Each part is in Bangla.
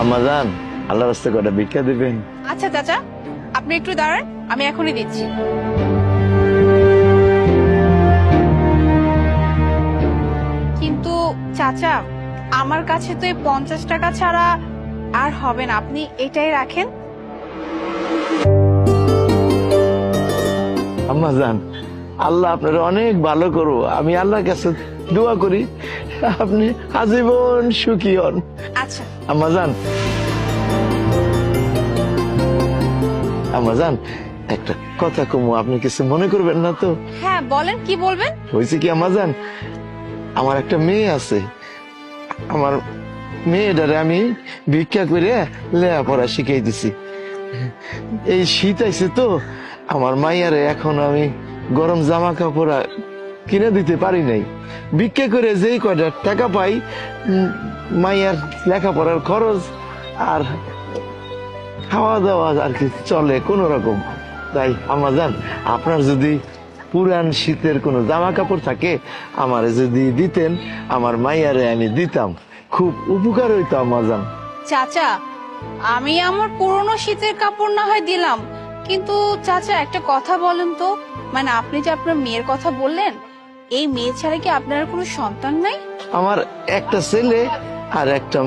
আম্মাজান, আল্লাহর রাস্তায় কটা ভিক্ষা দিবেন? আচ্ছা চাচা, আপনি একটু দাঁড়ান, আমি এখনই দিচ্ছি। কিন্তু চাচা, আমার কাছে তো এই 50 টাকা ছাড়া আর হবে না, আপনি এটাই রাখেন। আম্মাজান, আল্লাহ আপনার অনেক ভালো করবো। আমি আল্লাহর কাছে দোয়া করি আপনি আজীবন সুখী হন। আচ্ছা আম্মাজান, আম্মাজান, একটা কথা কমু, আপনি কিছু মনে করবেন না তো? হ্যাঁ বলেন, কি বলবেন? হয়েছে কি আম্মাজান, আমার একটা মেয়ে আছে। আমার মেয়েটারে আমি ভিক্ষা করে লেখাপড়া শিখাই দিছি। এই শীত আইছে তো, আমার মাইয়ারে এখন আমি গরম জামা কাপড় কিনে দিতে পারি নাই। ভিক্ষা করে যেই কয়টা টাকা পাই, মাইয়ার লেখাপড়ার খরচ আর খাওয়া দাওয়া আর কি চলে কোন রকম। তাই আম্মাজান, আপনার যদি পুরান শীতের কোনো জামা কাপড় থাকে আমারে যদি দিতেন, আমার মাইয়ারে আমি দিতাম, খুব উপকার হইতো আম্মাজান। চাচা, আমি আমার পুরনো শীতের কাপড় না হয় দিলাম, কিন্তু চাচা একটা কথা বলেন তো, মানে আপনি যে আপনার মেয়ের কথা বললেন, এই মেয়ে ছাড়া কি আপনার আর কোনো সন্তান নাই? আমার একটা ছেলে আর একটা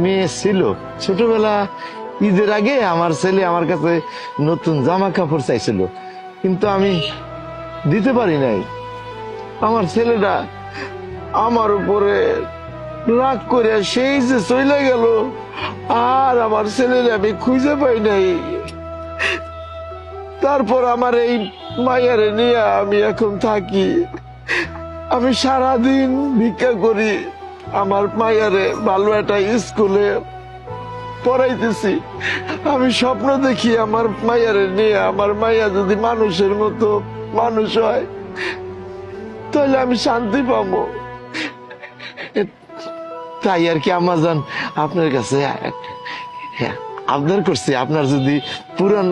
মেয়ে ছিল। ছোটবেলা ঈদের আগে আমার ছেলে আমার কাছে নতুন জামা কাপড় চাইছিল, কিন্তু আমি দিতে পারি নাই। আমার ছেলেটা আমার উপরে রাগ করে সেই যে চলে গেল, আর আমার ছেলের আমি খুঁজে পাই নাই। তারপর আমার এই মাইয়ারে নিয়ে আমি এখন থাকি। আমি সারাদিন ভিক্ষা করি, আমার মাইয়ারে ভালো একটা স্কুলে পড়াইতেছি। আমি স্বপ্ন দেখি আমার মাইয়ারে নিয়ে আমার মাইয়া যদি মানুষের মতো মানুষ হয়, তাহলে আমি শান্তি পাবো। তাই আর কি আম্মাজান, আপনার কাছে আবদার করছি, আপনার যদি পুরান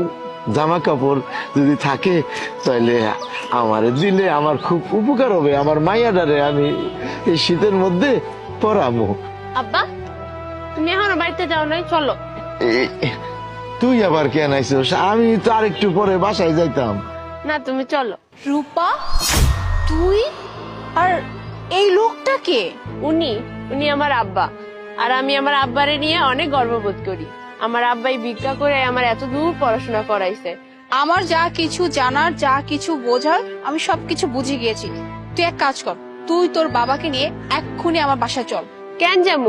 জামা কাপড় যদি থাকে তাহলে আমারে দিলে আমার খুব উপকার হবে। আমার মাইয়াডারে আমি এই শীতের মধ্যে পরাবো। আব্বা, তুমি এখনো বাড়িতে যাও নাই? চলো। তুই আবার কেন আইছিস? আমি তো আর একটু পরে বাসায় যাইতাম। না, তুমি চলো। রূপা, তুই? আর এই লোকটা কে? উনি আমার আব্বা, আর আমি আমার আব্বারে নিয়ে অনেক গর্ববোধ করি। আমার আব্বাই ভিক্ষা করে আমার এত দূর পড়াশোনা করাইছে। আমার যা কিছু জানার, যা কিছু বোঝার, আমি সবকিছু বুঝে গিয়েছি। তুই এক কাজ কর, তুই তোর বাবাকে নিয়ে এক্ষুনি আমার বাসায় চল। কেন যাবো?